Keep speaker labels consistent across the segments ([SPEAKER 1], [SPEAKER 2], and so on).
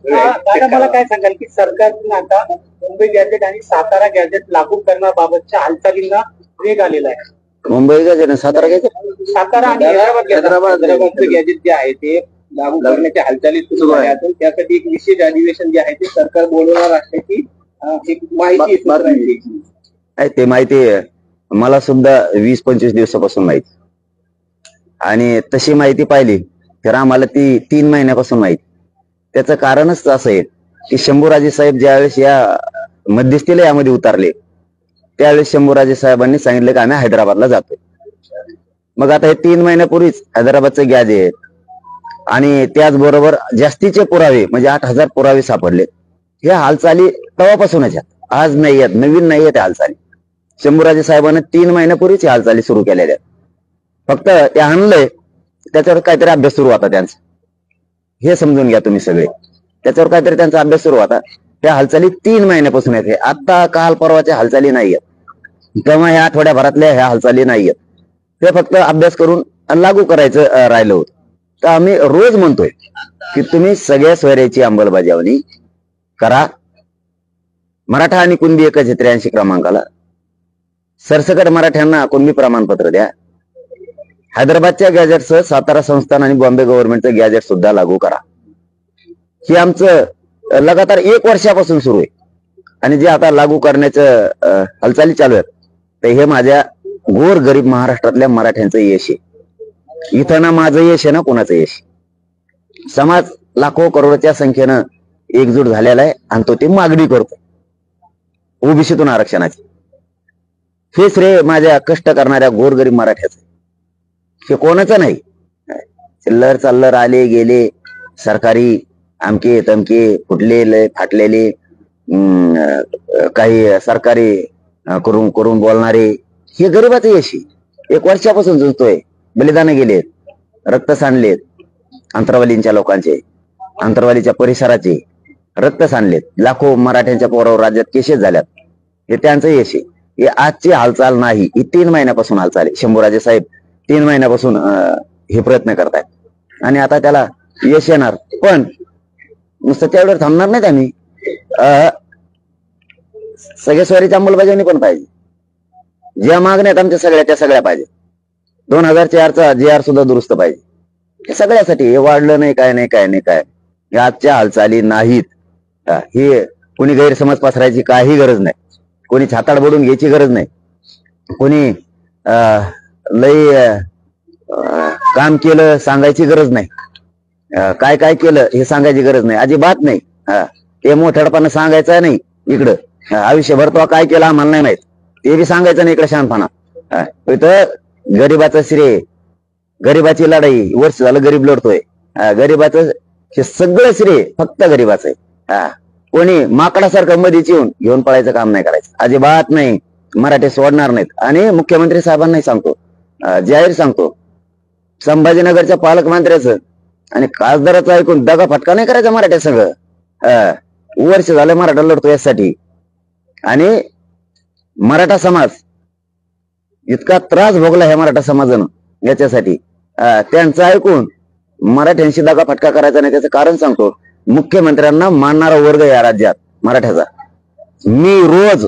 [SPEAKER 1] दादा मला काय सांगाल की सरकारने आता मुंबई गॅझेट आणि सातारा गॅझेट लागू करण्याबाबतच्या हालचालींना वेग आलेला आहे.
[SPEAKER 2] मुंबई गॅझेट सातारा गॅझेट
[SPEAKER 1] सातारा आणि हैदराबादचं गॅझेट जे आहे ते लागू करण्याच्या हालचाली सुरू आहेत. त्यासाठी एक विशेष अधिवेशन जे आहे ते सरकार बोलवणार असल्याची एक माहिती
[SPEAKER 2] ते माहिती मला सुद्धा 20-25 दिवसापासून माहिती, आणि तशी माहिती पाहिली तर आम्हाला ती 3 महिन्यापासून माहिती. त्याचं कारणच असं आहे की शंभूराजे साहेब ज्यावेळेस या मध्यस्थीला यामध्ये उतरले त्यावेळेस शंभूराजे साहेबांनी सांगितलं की आम्ही हैदराबादला जातोय. मग आता हे 3 महिन्यापूर्वीच हैदराबादचे गॅझेट आणि त्याचबरोबर जास्तीचे पुरावे म्हणजे 8,000 पुरावे सापडले. ह्या हालचाली तेव्हापासूनच आहेत, आज नाही आहेत, नवीन नाही आहेत हालचाली. शंभूराजे साहेबांनी 3 महिन्यापूर्वीच हालचाली सुरू केलेल्या आहेत. फक्त ते आणलंय त्याच्यावर काहीतरी अभ्यास सुरू होता त्यांचा, हे समजून घ्या तुम्ही सगळे. त्याच्यावर काहीतरी त्यांचा अभ्यास सुरू होता. त्या हालचाली 3 महिन्यापासून आहेत. आता काल परवाच्या हालचाली नाहीयेत, तेव्हा ह्या आठवड्याभरातल्या ह्या हालचाली नाहीयेत. ते फक्त अभ्यास करून लागू करायचं राहिलं होतं. तर आम्ही रोज म्हणतोय की तुम्ही सगळ्या सोयऱ्याची अंमलबजावणी करा. मराठा आणि कुणबी एकच 83 क्रमांकाला, सरसकट मराठ्यांना कुणबी प्रमाणपत्र द्या. हैदराबादच्या गॅझेटसह सातारा संस्थान आणि बॉम्बे गव्हर्नमेंटचं गॅझेट सुद्धा लागू करा. हे आमचं लगातार 1 वर्षापासून सुरू आहे. आणि जे आता लागू करण्याचं हालचाली चालू आहेत तर हे माझ्या गोर गरीब महाराष्ट्रातल्या मराठ्यांचं यश आहे. इथं ना माझं यश आहे ना कोणाचं यश. समाज लाखो करोडच्या संख्येनं एकजूट झालेला आहे आणि तो ती मागणी करतो ओबीसीतून आरक्षणाची. हे श्रेय माझ्या कष्ट करणाऱ्या गोरगरीब मराठ्याचं, हे कोणाचं नाही. चिल्लर चाल्लर आले गेले सरकारी आमके तमके फुटलेले फाटलेले काही सरकारी करून बोलणारे, हे गरीबाचं यश आहे. 1 वर्षापासून झुंजतोय. बलिदान गेलेत, रक्त सांडलेत, अंतरवालींच्या लोकांचे, अंतरवालीच्या परिसराचे रक्त सांडलेत. लाखो मराठ्यांच्या पोरावर राज्यात केसेस झाल्यात. हे त्यांचं यश आहे. हे आजची हालचाल नाही, ही 3 महिन्यापासून हालचाल आहे. शंभूराजे साहेब 3 महिन्यापासून हे प्रयत्न करतायत आणि आता त्याला यश येणार. पण नुसतं त्यावेळेवर थांबणार नाहीत आम्ही. सगळ्या स्वारीची अंमलबजावणी पण पाहिजे. ज्या मागण्या आहेत आमच्या सगळ्या त्या सगळ्या पाहिजे. 2004चा JR सुद्धा दुरुस्त पाहिजे. हे सगळ्यासाठी. हे वाढलं नाही काय नाही काय नाही काय, हे आजच्या हालचाली नाहीत. हे कोणी गैरसमज पसरायची काही गरज नाही, कोणी छाताड बडून घ्यायची गरज नाही, कोणी लय काम केलं सांगायची गरज नाही, काय काय केलं हे सांगायची गरज नाही, अजिबात नाही. ते मोठ्यापणा सांगायचं नाही. इकडं आयुष्यभर तो काय केलं आम्हाला नाही माहित, ते बी सांगायचं नाही इकडे शहाणपणा. इथं गरीबाचं श्रेय, गरीबाची लढाई, वर्ष झालं गरीब लढतोय. गरीबाचं हे सगळं श्रेय फक्त गरीबाचं आहे. कोणी माकडासारखं मध्येच येऊन घेऊन पळायचं काम नाही करायचं, अजिबात नाही. मराठी सोडणार नाहीत. आणि मुख्यमंत्री साहेबांनाही सांगतो, जाहीर सांगतो, संभाजीनगरच्या पालकमंत्र्याचं आणि खासदाराचं ऐकून दगा फटका नाही करायचा मराठ्या सगळं. वर्ष झालं मराठा लढतो यासाठी. आणि मराठा समाज इतका त्रास भोगला ह्या मराठा समाजानं याच्यासाठी, त्यांचं ऐकून मराठ्यांशी दगा फटका करायचा नाही. त्याचं कारण सांगतो, मुख्यमंत्र्यांना मानणारा वर्ग या राज्यात मराठ्याचा. मी रोज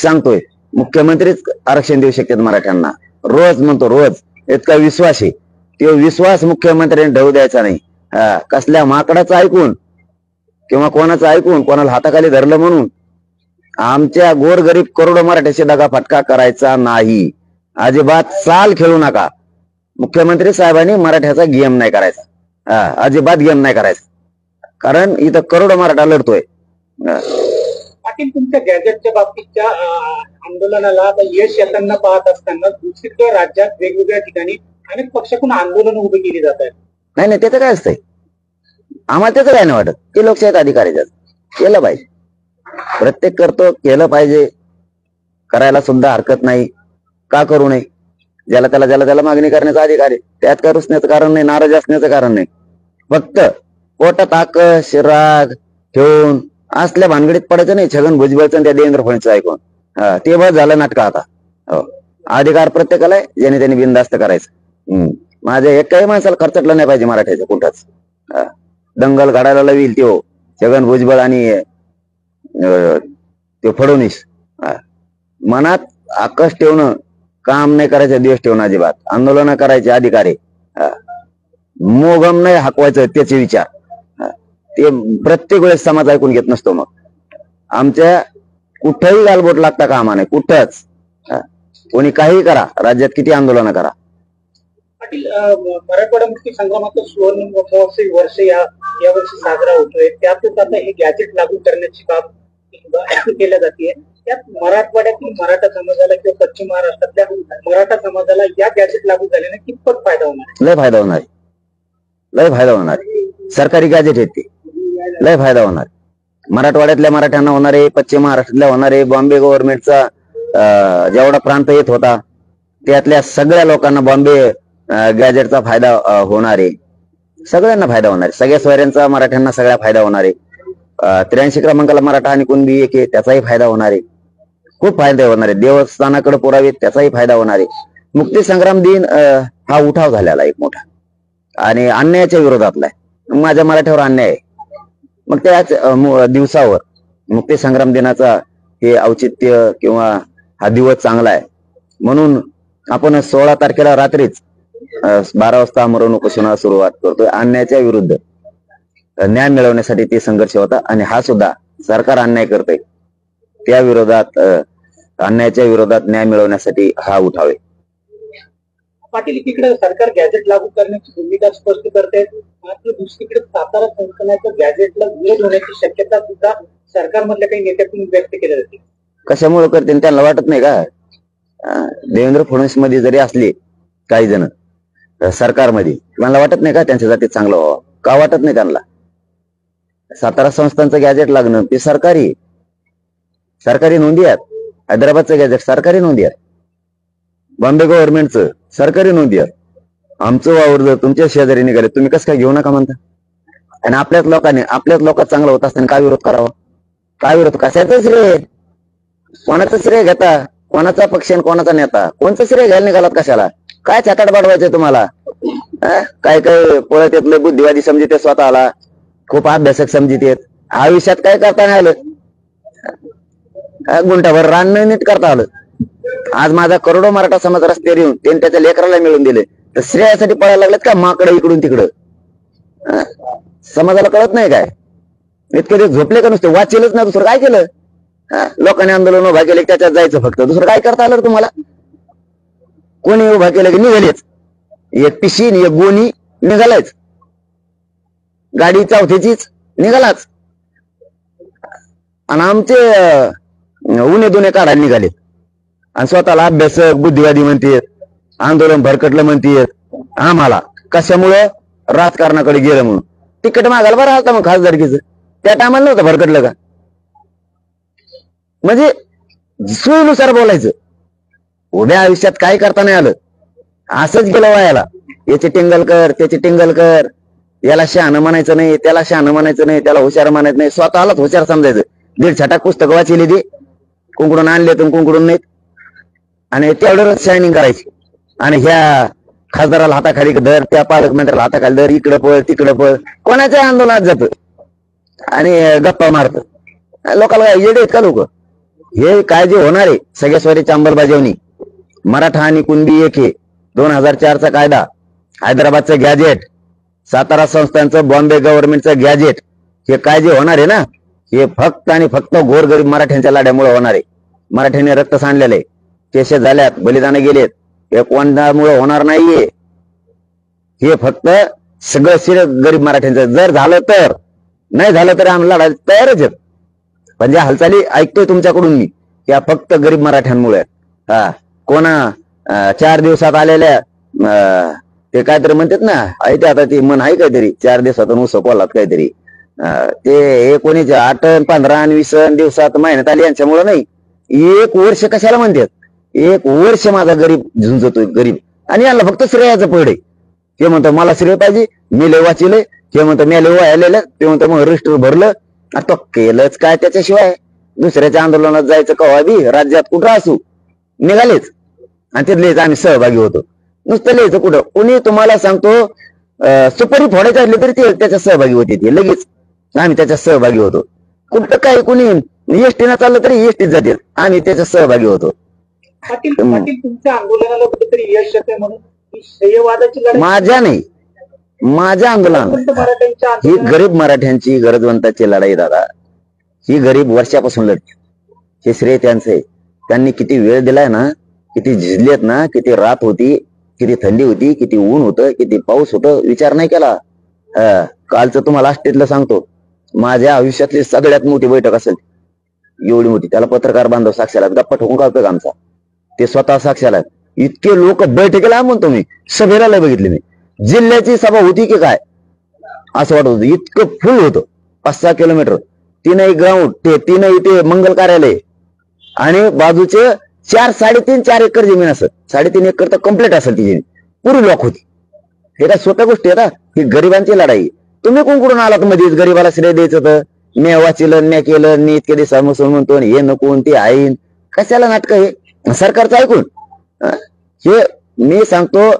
[SPEAKER 2] सांगतोय मुख्यमंत्रीच आरक्षण देऊ शकतात मराठ्यांना, रोज म्हणतो, रोज. इतका विश्वास आहे. तो विश्वास मुख्यमंत्र्यांनी ढवू द्यायचा नाही. कसल्या माकडाचं ऐकून किंवा कोणाचं ऐकून कोणाला हाताखाली धरलं म्हणून आमच्या गोरगरीब करोडो मराठ्याशी दगा फटका करायचा नाही. अजिबात चाल खेळू नका. मुख्यमंत्री साहेबांनी मराठ्याचा गेम नाही करायचा, अजिबात गेम नाही करायचा. कारण इथं करोडो मराठा लढतोय.
[SPEAKER 1] पाटील, तुमच्या गॅजेटच्या बाबतीतच्या आंदोलनाला यश येताना पाहत असताना दुसरीकडे राज्यात वेगवेगळ्या ठिकाणी अनेक पक्षाकडून आंदोलन उभी केली जात आहेत.
[SPEAKER 2] नाही, त्याचं काय असतंय, आम्हाला त्याचं काय नाही वाटत. ते लोकशाहीत अधिकारी केलं पाहिजे, प्रत्येक करतो, केलं पाहिजे, करायला सुद्धा हरकत नाही. का करू नये? ज्याला त्याला मागणी करण्याचा अधिकार आहे. त्यात काय रुसण्याचं कारण नाही, नाराज असण्याचं कारण नाही. फक्त पोटात आकश राग ठेवून असल्या भानगडीत पडायचं नाही. छगन भुजबळचं त्या देवेंद्र फडणवीसचं ऐकून ते बस झालं नाटक. आता अधिकार प्रत्येकाला आहे, ज्याने त्यांनी बिनधास्त करायचं. माझ्या एकाही माणसाला खर्चटलं नाही पाहिजे मराठ्याच्या कुठंच. दंगल घडायला लावील तो छगन भुजबळ आणि ते फडणवीस मनात आकस ठेवणं, काम नाही करायचे दिवस ठेवणं अजिबात, आंदोलन करायचे अधिकार आहे, मोगम नाही हाकवायचं त्याचे विचार, ते प्रत्येक वेळेस समाज ऐकून घेत नसतो. मग आमच्या कुठंही गालबोट लागता कामा नाही, कुठंच. कोणी काही करा, राज्यात किती आंदोलन करा.
[SPEAKER 1] पाटील, मराठवाडा मुक्ती संग्रामाचं सुवर्ण महोत्सवी वर्ष यावर्षी साजरा होतोय. त्यातच आता हे गॅजेट लागू करण्याची बाब केल्या जाते. त्यात मराठवाड्यातील मराठा समाजाला किंवा पश्चिम महाराष्ट्रातल्या मराठा समाजाला या गॅजेट लागू झाल्याने कितपत फायदा होणार?
[SPEAKER 2] लय फायदा होणार, लय फायदा होणार. सरकारी गॅजेट आहेत ते, लय फायदा होणार. मराठवाड्यातल्या मराठ्यांना होणार आहे, पश्चिम महाराष्ट्रातल्या होणार आहे. बॉम्बे गव्हर्नमेंटचा जेवढा प्रांत येत होता त्यातल्या सगळ्या लोकांना बॉम्बे गॅजेटचा फायदा होणार आहे. सगळ्यांना फायदा होणार आहे. सगळ्या सोयऱ्यांचा मराठ्यांना सगळ्या फायदा होणार आहे. 83 क्रमांकाला मराठा आणि कुणबी एक आहे, त्याचाही फायदा होणार आहे. खूप फायदा होणार आहे. देवस्थानाकडे पुरावे, त्याचाही फायदा होणार आहे. मुक्ती संग्राम दिन हा उठाव झालेला एक मोठा आणि अन्यायाच्या विरोधातला आहे. माझ्या मराठ्यावर अन्याय आहे. मग त्याच दिवसावर मुक्ती संग्राम दिनाचा हे औचित्य किंवा हा दिवस चांगला आहे म्हणून आपण 16 तारखेला रात्रीच 12 वाजता आमरण उपोषणाला सुरुवात करतोय. अन्यायाच्या विरुद्ध न्याय मिळवण्यासाठी ते संघर्ष होता आणि हा सुद्धा सरकार अन्याय करतंय त्या विरोधात, अन्यायाच्या विरोधात न्याय मिळवण्यासाठी हा उठाव आहे.
[SPEAKER 1] पाटील, एकीकडे सरकार गॅजेट लागू करण्याची भूमिका स्पष्ट करते, मात्र दुसरीकडे सातारा संस्थानाच्या गॅजेटला विरोध होण्याची शक्यता सुद्धा सरकारमधल्या काही नेत्यांकडून व्यक्त केली जाते.
[SPEAKER 2] कशामुळे करते त्यांना वाटत नाही का? देवेंद्र फडणवीस मध्ये जरी असले काही जण सरकारमध्ये, मला वाटत नाही का त्यांच्या जातीत चांगलं व्हावं? का वाटत नाही त्यांना? सातारा संस्थांचं गॅजेट लागणं ते सरकारी नोंदी आहेत. हैदराबादचं गॅजेट सरकारी नोंदी आहे. बॉम्बे गव्हर्नमेंटचं सरकारी नोंदी आहे. आमचं वावर जर तुमच्या शेजारी निघाले, तुम्ही कसं काय घेऊ नका म्हणता? आणि आपल्याच लोकात चांगलं होत असताना काय विरोध करावा? काय विरोध? कशाचा श्रेय? कोणाचं श्रेय घेता? कोणाचा पक्ष आणि कोणाचा नेता? कोणतं श्रेय घ्यायला निघालात? कशाला? काय छाताड बाडवायचंय तुम्हाला? काय काय पळत येतलं बुद्धिवादी समजिते, स्वतःला खूप अभ्यासक समजितेत. आयुष्यात काय करता नाही आलं? गुंठाभर रान नीट करता आलं? आज माझा करोडो मराठा समाज रस्त्यावर येऊन त्यांनी त्याच्या लेकराला मिळून दिले, तर श्रेयासाठी पळायला लागलेत का माकडे इकडून तिकडं? समाजाला कळत नाही काय? इतके दिवस झोपले का? नुसते वाचेलच ना, दुसरं काय केलं? लोकांनी आंदोलन उभा केले, त्याच्यात जायचं फक्त, दुसरं काय करता आलं तुम्हाला? कोणी उभा केलं की निघालेच, एक पिशी एक गोणी निघालायच, गाडी चौथीचीच निघालाच. आणि आमचे उन्हे दुने काढायला निघाले आणि स्वतःला अभ्यासक बुद्धिवादी म्हणतेत, आंदोलन भरकटलं म्हणतेत. आम्हाला कशामुळं? राजकारणाकडे गेलं म्हणून. तिकीट मागायला बरं आलता मग खासदारकीचं, त्या टायमाला नव्हतं भरकटलं का? म्हणजे सोयीनुसार बोलायचं. उभ्या आयुष्यात काय करता नाही आलं, असंच गेलं वायाला. याची टिंगल कर, त्याची टिंगल कर, याला शहाणं म्हणायचं नाही, त्याला शहाणं म्हणायचं नाही, त्याला हुशार म्हणायचं नाही, स्वतःलाच हुशार समजायचं. 1.5 छटाक पुस्तक वाचली ती, कुंकडून आणले तर कुंकडून नाहीत, आणि तेवढंच शायनिंग करायची. आणि ह्या खासदाराला हाताखाली धर, त्या पालकमंत्र्याला हाताखाली धर, इकडं पळ तिकडं पळ, कोणाच्या आंदोलनात जात आणि गप्पा मारत. लोकांना येडे आहेत का लोक? हे काय जे होणार आहे सगळ्या स्वरीची अंमलबजावणी, मराठा आणि कुणबी एक आहे, 2004चा कायदा, हैदराबादचं गॅजेट, सातारा संस्थांचं बॉम्बे गव्हर्नमेंटचं गॅजेट, हे काय जे होणार आहे ना, हे फक्त आणि फक्त गोरगरीब मराठ्यांच्या लाड्यामुळे होणार आहे. मराठ्यांनी रक्त सांडलेले, केस झाल्यात, बलिदान गेलेत, हे कोणामुळे होणार नाहीये. हे फक्त सगळं शिर गरीब मराठ्यांचं. जर झालं तर, नाही झालं तर आम्ही लढायला तयारच आहेत. पण ज्या हालचाली ऐकतोय तुमच्याकडून मी, या फक्त गरीब मराठ्यांमुळे. कोणा 4 दिवसात आलेल्या ते काहीतरी म्हणतात ना, ऐकते आता ती मन आहे काहीतरी, 4 दिवसातून उसं कोलात काहीतरी, ते कोणी 8, 15 आणि 20 दिवसात महिन्यात आली, यांच्यामुळे नाही. 1 वर्ष कशाला म्हणतात? 1 वर्ष माझा गरीब झुंजतोय, गरीब. आणि याला फक्त श्रेयाचं पड आहे. ते म्हणतो मला श्रेय पाहिजे, मी लय वाचिले, ते म्हणतो मी लय वाहिलेलं, ते म्हणतो मग रजिस्टर भरलं. आता केलंच काय त्याच्याशिवाय? दुसऱ्याच्या आंदोलनात जायचं कवा बी, राज्यात कुठं असू, निघालेच आणि तिथलेच आम्ही सहभागी होतो. नुसतं लिहायचं कुठं? कोणी तुम्हाला सांगतो सुपारी फोडायची असली तरी ते त्याच्यात सहभागी होते, ते लगेच आम्ही त्याच्यात सहभागी होतो. कुठं काही कुणी एसटीनं चाललं तरी एसटीत जातील, आम्ही त्याच्यात सहभागी होतो.
[SPEAKER 1] पाटील पाटील तुमच्या आंदोलनाला कुठेतरी यश येते म्हणून ही श्रेयवादाची लढाई
[SPEAKER 2] माझ्या नाही, माझ्या आंदोलन
[SPEAKER 1] मराठ्यांच्या
[SPEAKER 2] ही
[SPEAKER 1] आंदोलनाला
[SPEAKER 2] गरीब मराठ्यांची, गरजवंताची लढाई दादा. ही गरीब वर्षापासून लढते. हे श्रेय त्यांचं आहे. त्यांनी किती वेळ दिलाय ना, किती झिजलेत ना, किती रात होती, किती थंडी होती, किती ऊन होतं, किती पाऊस होतं, विचार नाही केला. कालचं तुम्हाला आष्टीतलं सांगतो, माझ्या आयुष्यातली सगळ्यात मोठी बैठक असेल, एवढी मोठी. त्याला पत्रकार बांधव साक्षाला गप्पा ठोकून का उपयोग आमचा, ते स्वतः साक्षाला. इतके लोक बैठकीला म्हणतो मी, सभेला लय बघितले मी. जिल्ह्याची सभा होती की काय असं वाटत होतं, इतकं फुल होतं. 5-6 किलोमीटर, तीनही ग्राउंड, ते तीनही ते मंगल कार्यालय, आणि बाजूचे 4-3.5-4 एकर जमीन असत. 3.5 एकर तर कम्प्लीट असेल ती जमीन, पुरी लॉक होती. हे काय सोप्या गोष्टी आहे ना, ही गरिबांची लढाई. तुम्ही कोण कुठून आलात मध्येच गरीबाला श्रेय द्यायचं तर, मी वाचिलं, म्या केलं, मी इतके दिवसा म्हणतो, हे नको ते आईन, कशाला नाटक हे सरकारचं ऐकून. हे मी सांगतो,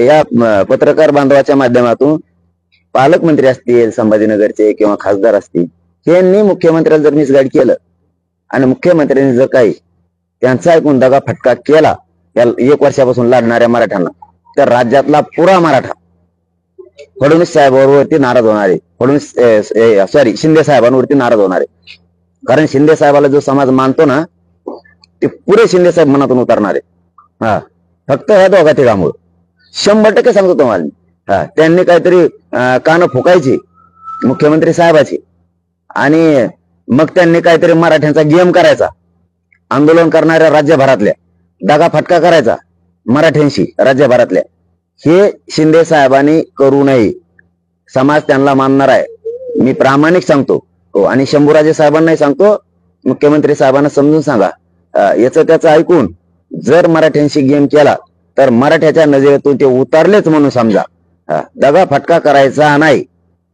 [SPEAKER 2] या पत्रकार बांधवाच्या माध्यमातून पालकमंत्री असतील संभाजीनगरचे किंवा खासदार असतील, यांनी मुख्यमंत्र्याला जर मिसगाईड केलं आणि मुख्यमंत्र्यांनी जर काही त्यांचा ऐकून दगा फटका केला या 1 वर्षापासून लढणाऱ्या मराठ्यांना, तर राज्यातला पुरा मराठा फडणवीस साहेबांवरती नाराज होणार आहे. फडणवीस शिंदे साहेबांवरती नाराज होणार आहे. कारण शिंदे साहेबाला जो समाज मानतो ना, ते पुरे शिंदे साहेब मनातून उतरणार आहे. फक्त ह्या दोघा तिघामुळे 100% सांगतो तुम्हाला. त्यांनी काहीतरी कान फुकायची मुख्यमंत्री साहेबाची, आणि मग त्यांनी काहीतरी मराठ्यांचा गेम करायचा, आंदोलन करणाऱ्या राज्यभरातल्या दगा फटका करायचा मराठ्यांशी राज्यभरातल्या. हे शिंदे साहेबांनी करू नये. समाज त्यांना मानणार आहे, मी प्रामाणिक सांगतो. आणि शंभूराजे साहेबांनाही सांगतो, मुख्यमंत्री साहेबांना समजून सांगा, याचं त्याचं ऐकून जर मराठ्यांशी गेम केला तर मराठ्याच्या नजरेतून ते उतारलेच म्हणून समजा. दगा फटका करायचा नाही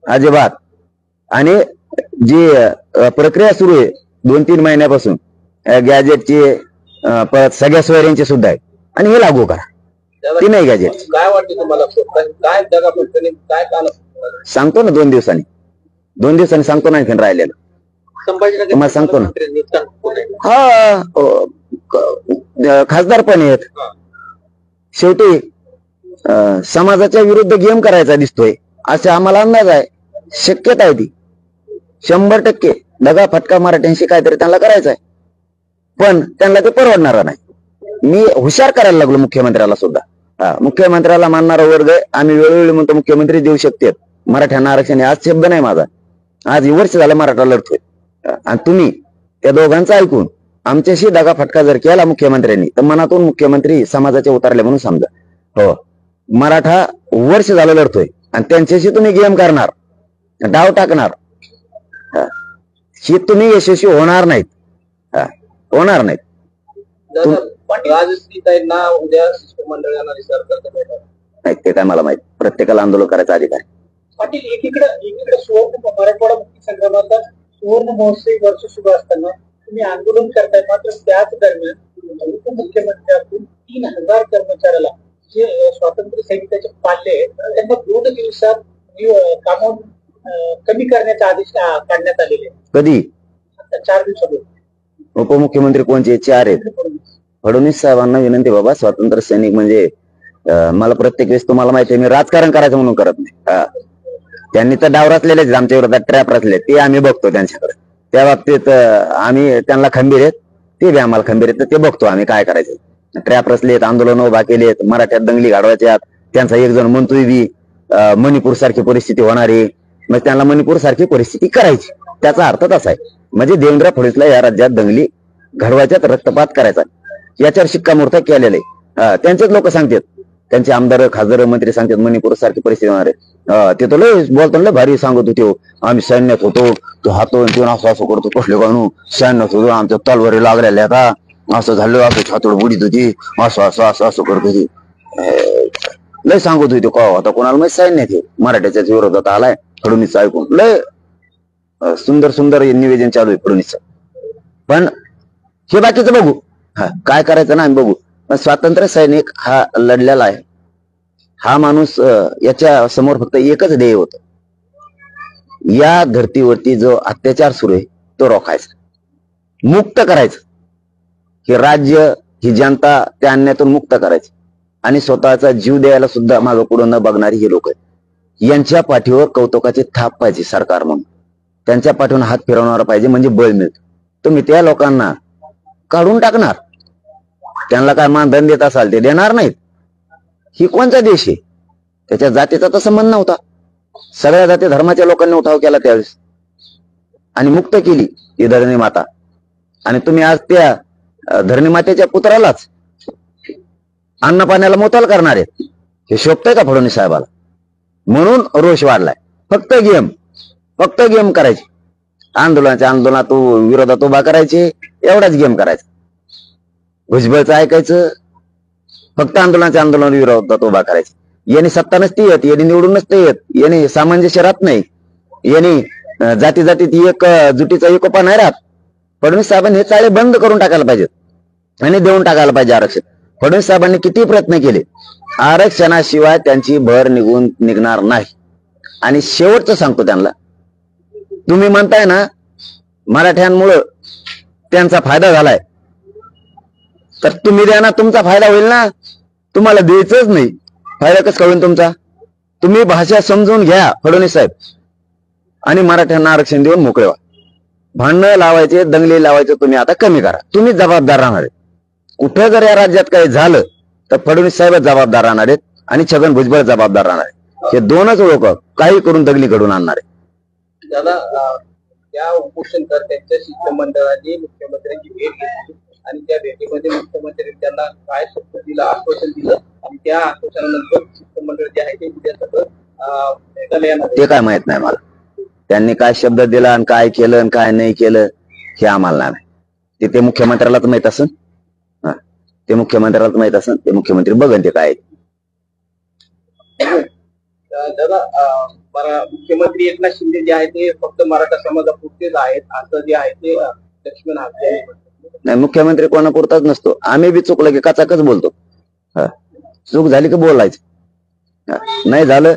[SPEAKER 2] अजिबात. आणि जी प्रक्रिया सुरू आहे 2-3 महिन्यापासून गॅजेटची, परत सगळ्या सोयऱ्यांची सुद्धा आहे, आणि हे लागू करा. ती नाही गॅजेट.
[SPEAKER 3] काय वाटते तुम्हाला, काय दगा फटका, काय कान?
[SPEAKER 2] सांगतो ना 2 दिवसांनी सांगतो ना. आणखीन राहिलेलं तुम्हाला सांगतो ना. खासदार पण आहेत. शेवटी समाजाच्या विरुद्ध गेम करायचा दिसतोय असा आम्हाला अंदाज आहे. शक्यता आहे ती 100%. दगा फटका मराठ्यांशी काहीतरी त्यांना करायचा आहे, पण त्यांना ते परवडणार नाही. मी हुशार करायला लागलो मुख्यमंत्र्याला सुद्धा. मुख्यमंत्र्याला मानणारा वर्ग आहे. आम्ही वेळोवेळी म्हणतो मुख्यमंत्री देऊ शकतात मराठ्यांना आरक्षण. आज शब्द नाही माझा, आज वर्ष झालं मराठा लढतोय. आणि तुम्ही त्या दोघांचं ऐकून आमच्याशी दगा फटका जर केला मुख्यमंत्र्यांनी, तर मनातून मुख्यमंत्री समाजाचे उतरले म्हणून समजा. हो, मराठा वर्ष झालं लढतोय, आणि त्यांच्याशी तुम्ही गेम करणार, डाव टाकणार, ही तुम्ही यशस्वी होणार नाहीत. होणार नाहीत.
[SPEAKER 3] राजस्थानना उद्या शिष्टमंडळ येणारी सरकार
[SPEAKER 2] ते काय मला माहित. प्रत्येकाला आंदोलन करायचा अधिकार.
[SPEAKER 1] पाटील, एकीकडे मराठवाडा मुक्ती संग्रामाचा सुवर्ण महोत्सवी वर्ष सुरू असताना तुम्ही आंदोलन करताय, मात्र त्याच दरम्यान उपमुख्यमंत्र्यांकडून 3000 कर्मचाऱ्याला जे स्वातंत्र्य सैनिकाचे पाल्ले आहेत त्यांना 2 दिवसात कामावून कमी करण्याचे आदेश काढण्यात आलेले.
[SPEAKER 2] कधी?
[SPEAKER 1] 4 दिवसापूर्वी.
[SPEAKER 2] उपमुख्यमंत्री कोणचे? 4 आहेत. फडणवीस साहेबांना विनंती, बाबा स्वातंत्र्य सैनिक म्हणजे मला प्रत्येक वेळेस तुम्हाला माहिती आहे मी राजकारण करायचं म्हणून करत नाही. त्यांनी तर डाव रचलेलेच आमच्या विरोधात, ट्रॅप रचले, ते आम्ही बघतो त्यांच्याकडे. त्या बाबतीत आम्ही त्यांना खंबीर आहेत, ते बी आम्हाला खंबीर आहेत, ते बघतो आम्ही काय करायचं. ट्रॅप रचलेत, आंदोलन उभा केलेत, मराठ्यात दंगली घडवायच्यात. त्यांचा एक जण म्हणतोय बी मणिपूर सारखी परिस्थिती होणारी, मग त्यांना मणिपूर सारखी परिस्थिती करायची. त्याचा अर्थ तसा आहे, म्हणजे देवेंद्र फडणवीसला या राज्यात दंगली घडवायच्यात, रक्तपात करायचा, याच्यावर शिक्कामोर्तब केलेलं आहे. त्यांचेच लोक सांगतात, त्यांचे आमदार खासदार मंत्री सांगतात मणिपूर सारखी परिस्थिती होणार आहे. ते तर लय बोलताना लय भारी सांगत होते, आम्ही सैन्यात होतो, तो हातो असं असं करतो, कसले कानू सैन्यात होतो, आमच्या तलवारी लागलेल्या आता, असं झालं, असं छातोड बुडीत होती, असं असं असं असं करत होती, लय सांगत होते. का आता कोणाला माहिती सैन्यात मराठ्याच्याच विरोधात आलाय फडणवीस ऐकून. लय सुंदर सुंदर निवेदन चालू आहे फडणवीसचं. पण हे बाकीचं बघू, काय करायचं ना आम्ही बघू. पण स्वातंत्र्य सैनिक हा लढलेला आहे. हा माणूस याच्या समोर फक्त एकच ध्येय होतं, या धर्तीवरती जो अत्याचार सुरू आहे तो रोखायचा, मुक्त करायचं. हे राज्य, ही जनता त्या अन्यायातून मुक्त करायची आणि स्वतःचा जीव द्यायला सुद्धा मागं पुढं न बघणारी हे लोक आहेत. यांच्या पाठीवर कौतुकाची थाप पाहिजे सरकार म्हणून, त्यांच्या पाठीवर हात फिरवणारा पाहिजे, म्हणजे बळ मिळतं. तुम्ही त्या लोकांना काढून टाकणार, त्यांना काय मानधन देत असाल ते देणार नाहीत. ही कोणता देश आहे? त्याच्या जातीचा तर संबंध नव्हता. सगळ्या जाती धर्माच्या लोकांनी उठाव केला त्यावेळेस आणि मुक्त केली ही धरणी माता. आणि तुम्ही आज त्या धरणी मातेच्या पुत्रालाच अन्न पाण्याला मोताल करणार आहेत. हे शोभतंय का फडणवीस साहेबाला? म्हणून रोष वाढलाय. फक्त गेम करायची, आंदोलनात विरोधात उभा करायचे, एवढाच गेम करायचा. भुजबळचं ऐकायचं, फक्त आंदोलन विरोधात उभा करायचे. यांनी सत्ता नसती येत, यांनी निवडून नसते येत, यांनी सामंजस्य राहत नाही, यांनी जाती जातीत एक जुटीचा एकोपा नाही राहत. फडणवीस साहेबांनी हे चाळे बंद करून टाकायला पाहिजेत आणि देऊन टाकायला पाहिजे आरक्षण. फडणवीस साहेबांनी किती प्रयत्न केले, आरक्षणाशिवाय त्यांची भर निघणार नाही. आणि शेवटचं सांगतो त्यांना, तुम्ही म्हणताय ना मराठ्यांमुळं त्यांचा फायदा झालाय, तर तुम्ही द्या ना, तुमचा फायदा होईल ना. तुम्हाला द्यायचंच नाही, फायदा कसं होईल तुमचा? तुम्ही भाषा समजून घ्या फडणवीस साहेब आणि मराठ्यांना आरक्षण देऊन मोकळे व्हा. भांडणं लावायचे, दंगली लावायचे तुम्ही आता कमी करा. तुम्हीच जबाबदार राहणार आहे. कुठं जर या राज्यात काही झालं तर फडणवीस साहेबच जबाबदार राहणार आहेत आणि छगन भुजबळ जबाबदार राहणार आहे. हे दोनच लोक काही करून दंगली घडून आणणार आहे.
[SPEAKER 3] दादा, त्या उपोषणकर्त्यांच्या शिष्टमंडळाने मुख्यमंत्र्यांची भेट घेतली आणि त्या भेटीमध्ये मुख्यमंत्र्यांनी त्यांना काय शब्द दिला, आश्वासन दिलं आणि त्या आश्वासनानंतर शिष्टमंडळ जे आहे ते उद्या सगळं
[SPEAKER 2] ते काय माहित नाही मला. त्यांनी काय शब्द दिला आणि काय केलं आणि काय नाही केलं हे आम्हाला नाही. ते मुख्यमंत्र्यालाच माहित असेल. ते मुख्यमंत्र्यालाच माहित असेल, ते मुख्यमंत्री बघन ते काय.
[SPEAKER 3] दादा, मुख्यमंत्री एकनाथ शिंदे जे आहे ते फक्त मराठा समाजापुरतेच आहेत असं जे आहे ते लक्ष्मण हाके
[SPEAKER 2] नाही. मुख्यमंत्री कोणापुरताच नसतो. आम्ही बी चुकलं की कचाकच बोलतो. चूक झाली की बोलायचं, नाही झालं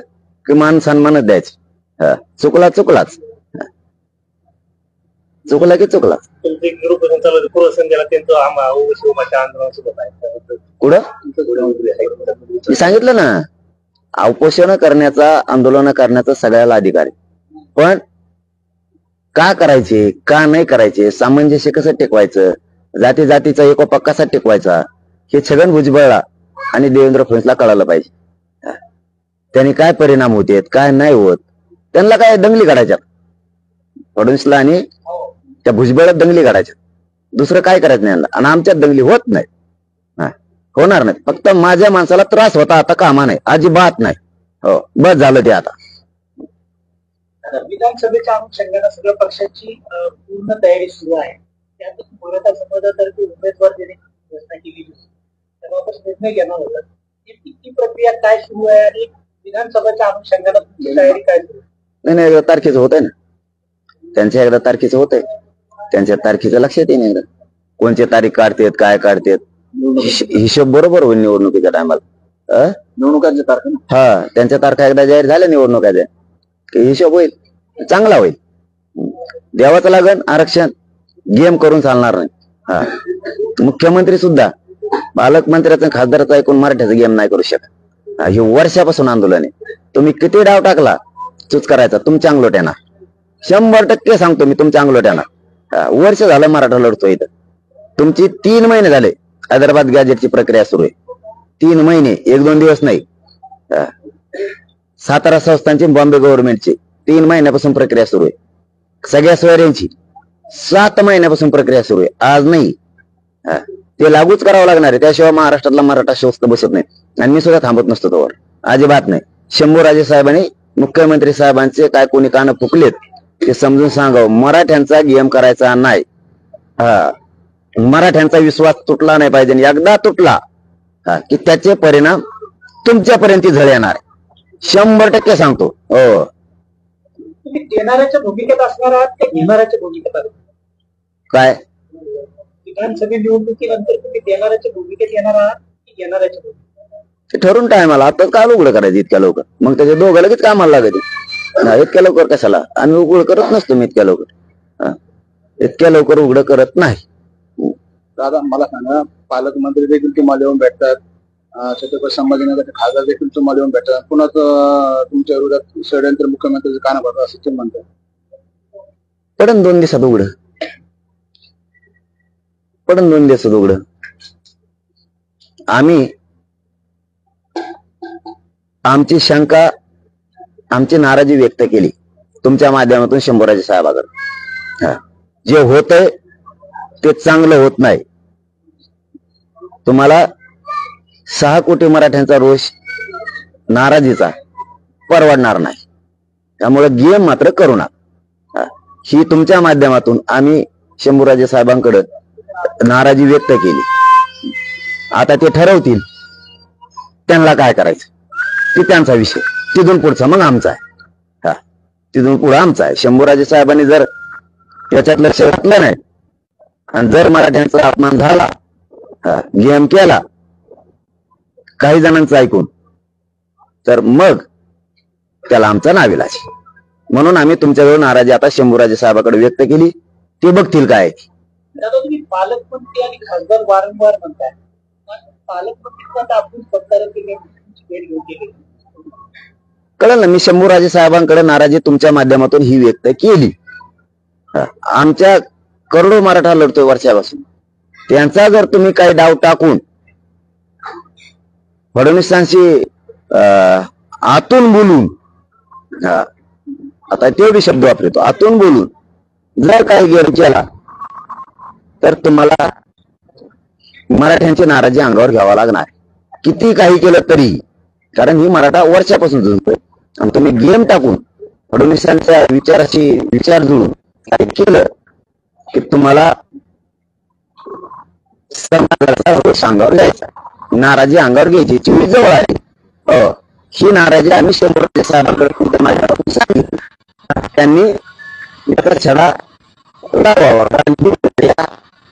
[SPEAKER 2] की मान सन्मानच द्यायचं. चुकला चुकलाच, चुकला की चुकलाच. कुठं मी सांगितलं ना, उपोषण करण्याचा, आंदोलन करण्याचा सगळ्याला अधिकार आहे. पण का करायचे, का नाही करायचे, सामंजस्य कसं टिकवायचं, जाती जातीचा एकोपा कसा टिकवायचा, हे छगन भुजबळला आणि देवेंद्र फडणवीसला कळायला पाहिजे. त्यांनी काय परिणाम होते, काय नाही होत. त्यांना काय दंगली काढायच्या फडणवीसला आणि त्या भुजबळात दंगली काढायच्या, दुसरं काय करायचं नाही. आणि आमच्यात दंगली होत नाही, होणार नाही. फक्त माझ्या माणसाला त्रास होता, आता कामा नाही, अजिबात नाही. हो, बस झालं ते आता.
[SPEAKER 1] विधानसभेच्या अनुषंगाने सगळ्या पक्षाची पूर्ण तयारी सुरू आहे. त्यातच मराठा समाजातर्फे उमेदवार देण्याची घोषणा केली होती. त्याबाबत निर्णय घेणार होता. ती प्रक्रिया काय सुरू आहे आणि विधानसभेच्या अनुषंगाने तुमची तयारी काय सुरू आहे?
[SPEAKER 2] नाही, एकदा तारखेचं होत आहे ना, त्यांच्या एकदा तारखेचं होत आहे. त्यांच्या तारखेचं लक्षात येईल एकदा कोणची तारीख काढतेत, काय काढतेत. हिशोब बरोबर होईल निवडणुकीच्या टायमाला.
[SPEAKER 3] निवडणुकांच्या तारखा,
[SPEAKER 2] हा, त्यांच्या तारखा एकदा जाहीर झाल्या निवडणुकाच्या, हिशोब होईल, चांगला होईल. द्यावाच लागेल आरक्षण, गेम करून चालणार नाही. मुख्यमंत्री सुद्धा पालकमंत्र्याचं, खासदाराचं ऐकून मराठ्याचा गेम नाही करू शकत. हे वर्षापासून आंदोलन आहे. तुम्ही किती डाव टाकला चूच करायचा, तुमच्या अंगलोट येणार. 100% सांगतो मी, तुमच्या अंगलोट येणार. वर्ष झालं मराठा लढतोय इथं. तुमची 3 महिने झाले हैदराबाद गॅजेटची प्रक्रिया सुरू आहे. 3 महिने, 1-2 दिवस नाही. सातारा संस्थांची, बॉम्बे गव्हर्नमेंटची 3 महिन्यापासून प्रक्रिया सुरू आहे. सगळ्या सोयऱ्यांची 7 महिन्यापासून प्रक्रिया सुरू आहे. आज नाही, ते लागूच करावं लागणार आहे. त्याशिवाय महाराष्ट्रातला मराठा शोषत बसत नाही. आणि मी सुद्धा थांबत नसतो तोवर, अजिबात नाही. शंभूराजे साहेबांनी मुख्यमंत्री साहेबांचे काय कोणी कानं फुकलेत ते समजून सांगावं. मराठ्यांचा गेम करायचा नाही. मराठ्यांचा विश्वास तुटला नाही पाहिजे. एकदा तुटला की त्याचे परिणाम तुमच्यापर्यंत झळ येणार. 100% सांगतो. हो,
[SPEAKER 1] तुम्ही देणाऱ्याच्या भूमिकेत असणार आहात का घेणाऱ्याच्या भूमिकेत आहात?
[SPEAKER 2] काय
[SPEAKER 1] विधानसभा निवडणुकीनंतर तुम्ही देणाऱ्याच्या भूमिकेत येणार आहात की घेणाऱ्याच्या भूमिकेत?
[SPEAKER 2] ते ठरून टायमाला आता काय उघडं करायचं इतक्या लवकर, मग त्याच्या दोघं लगेच कामाला लागायचे. इतक्या लवकर कशाला? आम्ही उघड करत नसतो मी इतक्या लवकर. इतक्या लवकर उघड करत नाही.
[SPEAKER 3] दादा मला सांगा, पालकमंत्री देखील तुम्हाला येऊन भेटतात, छत्रपती संभाजीनगरचे खासदार देखील तुम्हाला येऊन भेटतात, पुन्हा तुमच्या विरोधात षडयंत्र मुख्यमंत्र्यांचे कान भरतात असं ते म्हणतात.
[SPEAKER 2] पडन 2 दिवसात उघड, पडन 2 दिवसात उघड. आम्ही आमची शंका, आमची नाराजी व्यक्त केली तुमच्या माध्यमातून शंभूराजे साहेबांकडे. जे होतंय ते चांगलं होत नाही. तुम्हाला 6 कोटी मराठ्यांचा रोष, नाराजीचा परवडणार नाही. त्यामुळे गेम मात्र करू नका. ही तुमच्या माध्यमातून आम्ही शंभूराजे साहेबांकडे नाराजी व्यक्त केली. आता ते ठरवतील त्यांना काय करायचं, ते त्यांचा विषय. तिथून पुढचा मग आमचा आहे. तिथून पुढे आमचा आहे. शंभूराजे साहेबांनी जर त्याच्यात लक्ष घातलं नाही आणि जर मराठ्यांचा अपमान झाला, गेम केला काही जणांचं ऐकून, तर मग त्याला आमचा नाविलाज. म्हणून आम्ही तुमच्याजवळ नाराजी आता शंभूराजे साहेबांकडे व्यक्त केली. ते बघतील काय.
[SPEAKER 1] दादा तुम्ही पालकमंत्री आणि खासदार वारंवार म्हणताय, पालकमंत्र्यांचा आपण सरकारची भेट घेऊन केली.
[SPEAKER 2] कळलं ना, मी शंभूराजे साहेबांकडे नाराजी तुमच्या माध्यमातून ही व्यक्त केली. आमच्या करोडो मराठा लढतोय वर्षापासून. त्यांचा जर तुम्ही काही डाव टाकून फडणवीसांशी आतून बोलून, आता ते बी शब्द वापरतो, आतून बोलून जर काही गेम केला तर तुम्हाला मराठ्यांची नाराजी अंगावर घ्यावा लागणार, किती काही केलं तरी. कारण ही मराठा वर्षापासून झुंजतोय आणि तुम्ही गेम टाकून फडणवीसांच्या विचाराशी विचार जुळून काही केलं की तुम्हाला समाजाचा रोष अंगावर घ्यायचा, नाराजी अंगावर घ्यायची. 24 जवळ आहे. ही नाराजी आम्ही शंभूराजे साहेबांकडे माझ्याकडून सांगितली. त्यांनी याचा छडा लावावा. कारण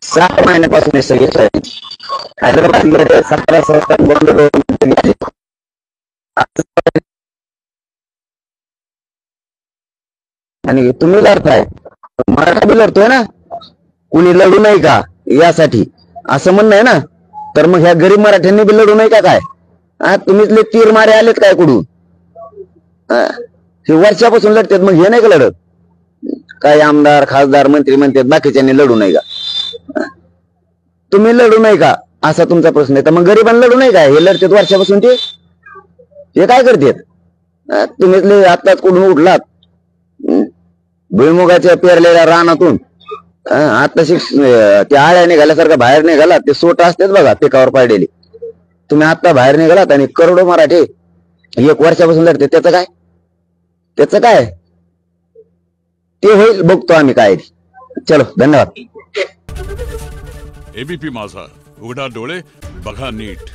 [SPEAKER 2] 7 महिन्यापासून हे सगळे हैदराबाद 17 संस्थान बंद घेतले. आणि तुम्ही लढताय, मराठा बी लढतोय ना, कुणी लढू नाही का यासाठी असं म्हणणं आहे ना. तर मग ह्या गरीब मराठ्यांनी बी लढू नाही का काय? तुम्हीच तीर मारे आलेत काय कुठून? हे वर्षापासून लढतात, मग हे नाही का लढत? काय आमदार खासदार मंत्री म्हणतात बाकीच्यांनी लढू नाही का? तुम्ही लढू नाही का असा तुमचा प्रश्न आहे. तर मग गरिबांना लढू नाही का? हे लढतात वर्षापासून. ते काय करतात? तुम्ही आत्ताच कुठून उठलात भुईमुगाच्या पेरलेल्या रानातून, आता त्या आळ्या निघाल्यासारखं बाहेर निघाला. ते सोट असतेच बघा पिकावर पाडलेली. तुम्ही आता बाहेर निघालात आणि करोडो मराठे 1 वर्षापासून लढते. त्याचं काय? त्याचं काय ते होईल बघतो आम्ही काय. चलो, धन्यवाद.
[SPEAKER 4] एबीपी माझा, उघडा डोळे बघा नीट.